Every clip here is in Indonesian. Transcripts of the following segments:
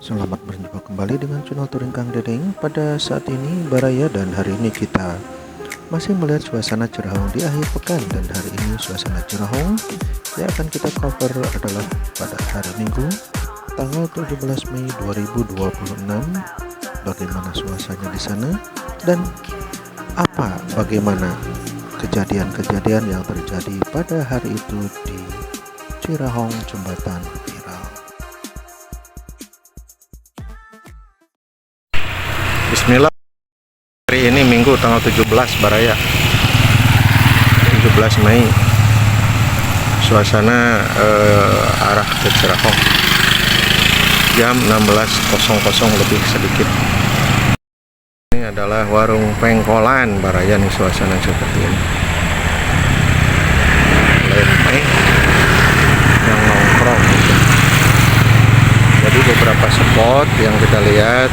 Selamat berjumpa kembali dengan channel Touring Kang Dedeng. Pada saat ini Baraya dan hari ini kita masih melihat suasana Cirahong di akhir pekan, dan hari ini suasana Cirahong yang akan kita cover adalah pada hari Minggu tanggal 17 Mei 2026. Bagaimana suasananya di sana dan bagaimana kejadian-kejadian yang terjadi pada hari itu di Cirahong Jembatan Viral. Bismillah. Hari ini Minggu tanggal 17 Baraya 17 Mei. Suasana arah ke Cirahong jam 16.00 lebih sedikit. Ini adalah warung pengkolan Baraya nih, suasana seperti ini. Lempeng yang nongkrong. Jadi beberapa spot yang kita lihat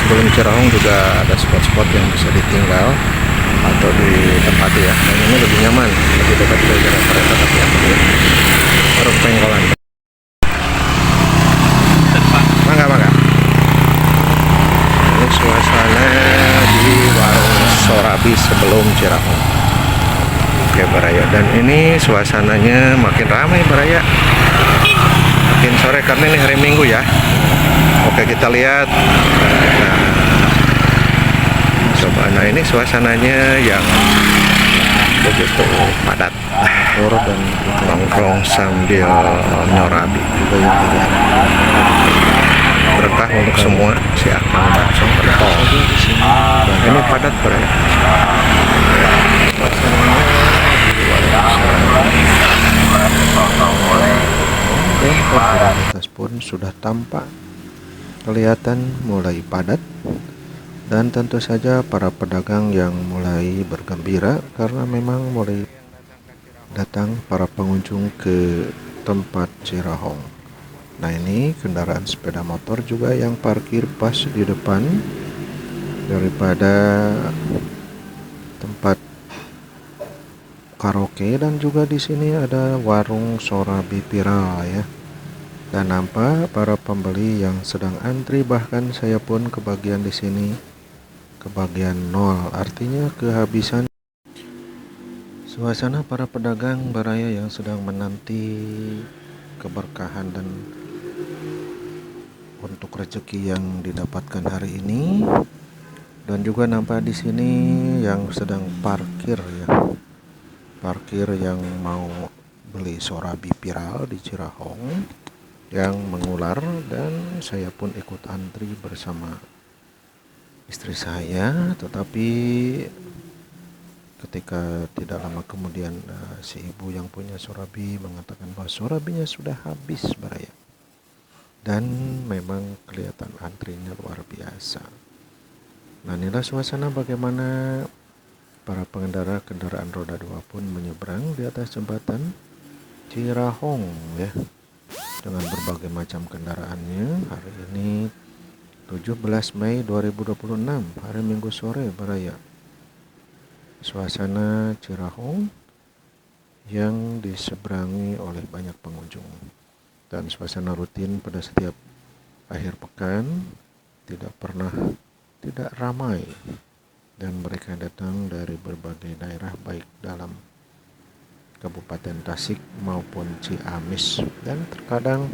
sebelum Cirahong juga ada spot-spot yang bisa ditinggal atau ditempati ya. Dan ini lebih nyaman, lebih dekat ke jalan kereta tapi ya. Warung pengkolan. Mangga. Ini suasana di warung Sorabi sebelum Cirahong. Oke Baraya, dan ini suasananya makin ramai Baraya. Makin sore karena ini hari Minggu ya. Oke, kita lihat. Nah ini suasananya yang begitu padat, dan nongkrong sambil nyorabi. Berkah untuk semua si Akang langsung bertol. Ini padat Baraya. Komunitas pun sudah tampak kelihatan mulai padat, dan tentu saja para pedagang yang mulai bergembira karena memang mulai datang para pengunjung ke tempat Cirahong. Nah ini kendaraan sepeda motor juga yang parkir pas di depan daripada tempat karaoke, dan juga di sini ada warung Sorabi Viral ya. Dan nampak para pembeli yang sedang antri, bahkan saya pun kebagian di sini, kebagian nol, artinya kehabisan. Suasana para pedagang Baraya yang sedang menanti keberkahan dan untuk rezeki yang didapatkan hari ini. Dan juga nampak di sini yang sedang parkir ya, parkir yang mau beli Sorabi Viral di Cirahong yang mengular, dan saya pun ikut antri bersama istri saya. Tetapi ketika tidak lama kemudian si ibu yang punya Sorabi mengatakan bahwa Sorabinya sudah habis Baraya, dan memang kelihatan antrinya luar biasa. Nah inilah suasana bagaimana para pengendara kendaraan roda 2 pun menyeberang di atas jembatan Cirahong ya, dengan berbagai macam kendaraannya. Hari ini 17 Mei 2026, hari Minggu sore Baraya. Suasana Cirahong yang diseberangi oleh banyak pengunjung, dan suasana rutin pada setiap akhir pekan tidak ramai, dan mereka datang dari berbagai daerah baik dalam Kabupaten Tasik maupun Ciamis, dan terkadang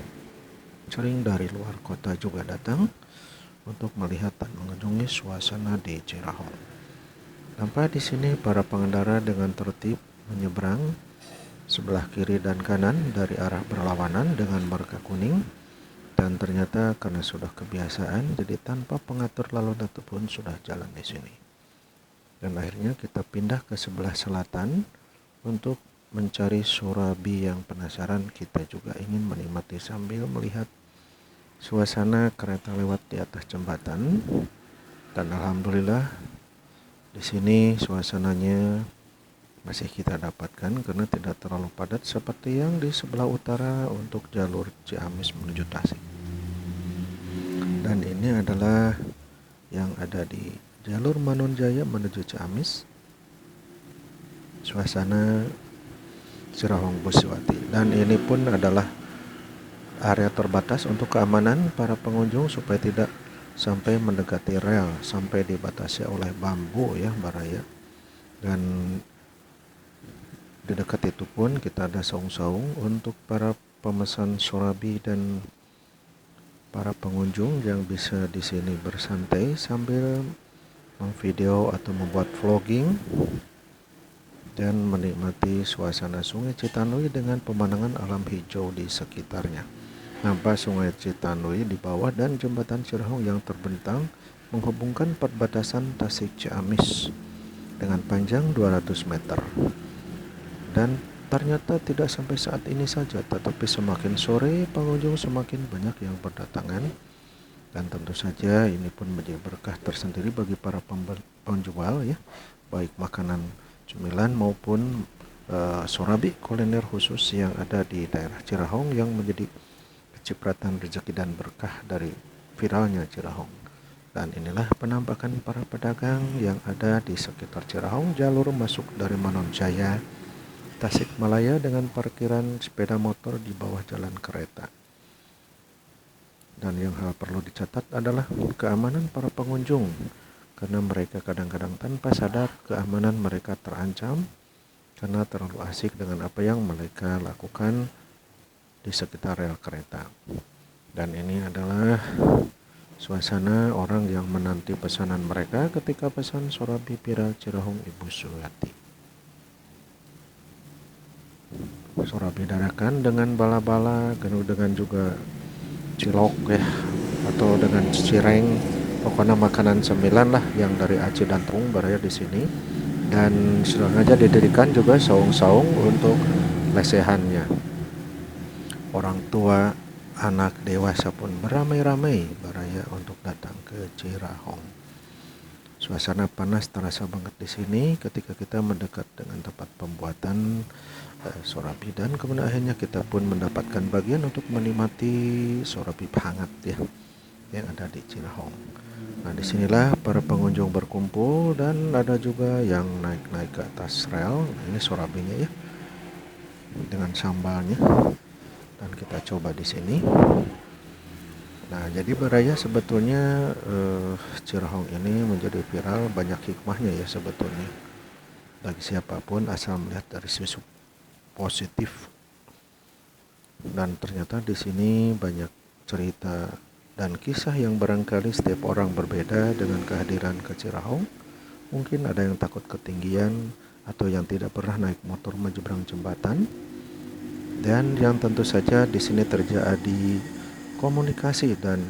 sering dari luar kota juga datang untuk melihat dan mengunjungi suasana di Cirahong. Nampak di sini para pengendara dengan tertib menyeberang sebelah kiri dan kanan dari arah berlawanan dengan marka kuning, dan ternyata karena sudah kebiasaan jadi tanpa pengatur lalu lintas pun sudah jalan di sini. Dan akhirnya kita pindah ke sebelah selatan untuk mencari Sorabi yang penasaran. Kita juga ingin menikmati sambil melihat suasana kereta lewat di atas jembatan. Dan alhamdulillah di sini suasananya masih kita dapatkan karena tidak terlalu padat seperti yang di sebelah utara untuk jalur Ciamis menuju Tasik. Dan ini adalah yang ada di jalur Manonjaya menuju Ciamis, suasana Cirahong Buswati. Dan ini pun adalah area terbatas untuk keamanan para pengunjung supaya tidak sampai mendekati rel, sampai dibatasi oleh bambu ya baraya. Dan di dekat itu pun kita ada saung-saung untuk para pemesan sorabi dan para pengunjung yang bisa di sini bersantai sambil memvideo atau membuat vlogging dan menikmati suasana Sungai Citanui dengan pemandangan alam hijau di sekitarnya. Nampak Sungai Citanui di bawah dan jembatan Cirehong yang terbentang menghubungkan perbatasan Tasik Ciamis dengan panjang 200 meter. Dan ternyata tidak sampai saat ini saja, tetapi semakin sore pengunjung semakin banyak yang berdatangan. Dan tentu saja ini pun menjadi berkah tersendiri bagi para penjual ya, baik makanan cemilan maupun sorabi kuliner khusus yang ada di daerah Cirehong yang menjadi kecipratan rezeki dan berkah dari viralnya Cirehong. Dan inilah penampakan para pedagang yang ada di sekitar Cirehong, jalur masuk dari Manonjaya, Tasikmalaya dengan parkiran sepeda motor di bawah jalan kereta. Dan yang hal perlu dicatat adalah keamanan para pengunjung, karena mereka kadang-kadang tanpa sadar keamanan mereka terancam karena terlalu asik dengan apa yang mereka lakukan di sekitar rel kereta. Dan ini adalah suasana orang yang menanti pesanan mereka ketika pesan sorabi viral Cirehong Ibu Suyati. Sorabi dadakan dengan bala-bala, dengan juga cilok ya, atau dengan cireng, pokoknya makanan cemilan lah yang dari Aceh dan Tung berada di sini. Dan sengaja didirikan juga saung-saung untuk lesehannya. Orang tua, anak, dewasa pun beramai-ramai beraya untuk datang ke Cirehong. Suasana panas terasa banget di sini ketika kita mendekat dengan tempat pembuatan sorabi, dan kemudian akhirnya kita pun mendapatkan bagian untuk menikmati sorabi hangat ya yang ada di Cirehong. Nah, disinilah para pengunjung berkumpul dan ada juga yang naik-naik ke atas rel. Nah, ini sorabinya ya dengan sambalnya, dan kita coba di sini. Nah, jadi baraya sebetulnya Cirehong ini menjadi viral banyak hikmahnya ya sebetulnya. Bagi siapapun asal melihat dari sisi positif. Dan ternyata di sini banyak cerita dan kisah yang barangkali setiap orang berbeda dengan kehadiran ke Cirehong. Mungkin ada yang takut ketinggian atau yang tidak pernah naik motor menyeberang jembatan. Dan yang tentu saja di sini terjadi komunikasi dan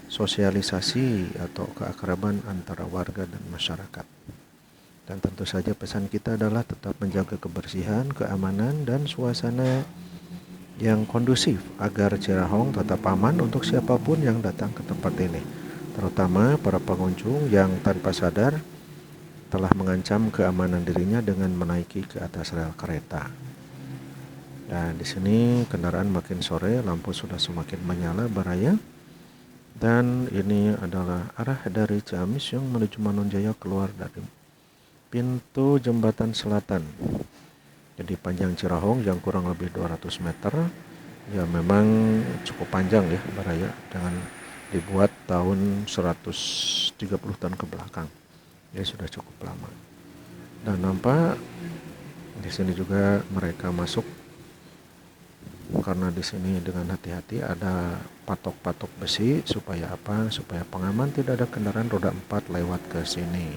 sosialisasi atau keakraban antara warga dan masyarakat. Dan tentu saja pesan kita adalah tetap menjaga kebersihan, keamanan, dan suasana yang kondusif agar Cirehong tetap aman untuk siapapun yang datang ke tempat ini, terutama para pengunjung yang tanpa sadar telah mengancam keamanan dirinya dengan menaiki ke atas rel kereta. Dan di sini kendaraan makin sore, lampu sudah semakin menyala baraya. Dan ini adalah arah dari Ciamis yang menuju Manonjaya keluar dari pintu jembatan selatan. Jadi panjang Cirehong yang kurang lebih 200 meter. Ya memang cukup panjang ya baraya, dengan dibuat tahun 130 tahun ke belakang. Ya sudah cukup lama. Dan nampak di sini juga mereka masuk karena di sini dengan hati-hati ada patok-patok besi supaya apa? Supaya pengaman tidak ada kendaraan roda 4 lewat ke sini.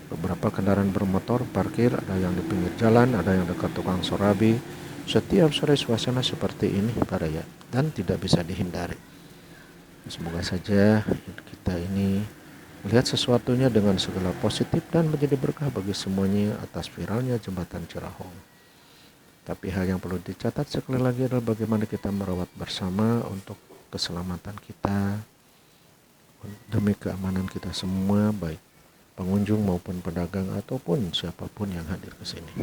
Beberapa kendaraan bermotor parkir, ada yang di pinggir jalan, ada yang dekat tukang sorabi. Setiap sore suasana seperti ini baraya, dan tidak bisa dihindari. Semoga saja kita ini melihat sesuatunya dengan segala positif dan menjadi berkah bagi semuanya atas viralnya jembatan Cirehong. Tapi hal yang perlu dicatat sekali lagi adalah bagaimana kita merawat bersama untuk keselamatan kita, demi keamanan kita semua, baik pengunjung maupun pedagang ataupun siapapun yang hadir ke sini.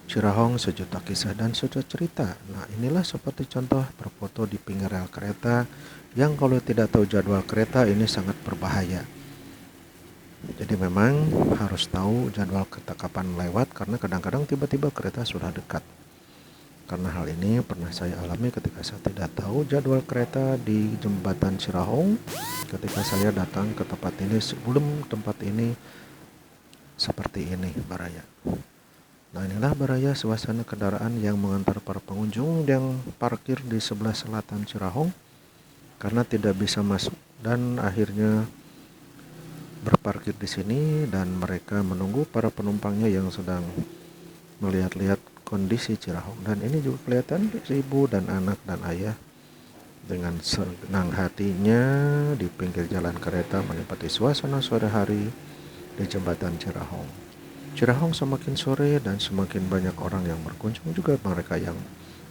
Cirehong sejuta kisah dan sejuta cerita. Nah, inilah seperti contoh berfoto di pinggir rel kereta yang kalau tidak tahu jadwal kereta ini sangat berbahaya. Jadi memang harus tahu jadwal kereta kapan lewat, karena kadang-kadang tiba-tiba kereta sudah dekat. Karena hal ini pernah saya alami ketika saya tidak tahu jadwal kereta di jembatan Cirahong. Ketika saya datang ke tempat ini sebelum tempat ini seperti ini Baraya. Nah, inilah Baraya suasana kendaraan yang mengantar para pengunjung yang parkir di sebelah selatan Cirahong karena tidak bisa masuk dan akhirnya berparkir di sini, dan mereka menunggu para penumpangnya yang sedang melihat-lihat kondisi Cirahong. Dan ini juga kelihatan ibu dan anak dan ayah dengan senang hatinya di pinggir jalan kereta menikmati suasana sore hari di jembatan Cirahong. Cirahong semakin sore dan semakin banyak orang yang berkunjung, juga mereka yang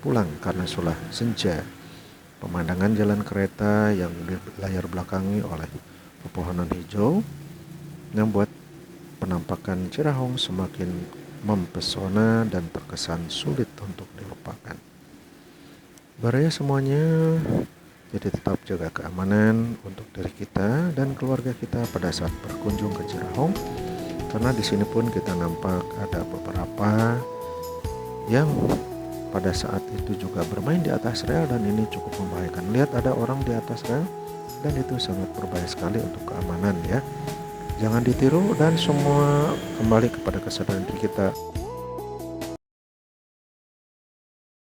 pulang karena sudah senja. Pemandangan jalan kereta yang di layar belakangi oleh pepohonan hijau membuat penampakan Cirahong semakin mempesona dan terkesan sulit untuk dilupakan. Baraya semuanya, jadi tetap jaga keamanan untuk diri kita dan keluarga kita pada saat berkunjung ke Cirahong, karena di sini pun kita nampak ada beberapa yang pada saat itu juga bermain di atas rel, dan ini cukup membahayakan. Lihat, ada orang di atas rel dan itu sangat berbahaya sekali untuk keamanan ya. Jangan ditiru dan semua kembali kepada kesadaran diri kita.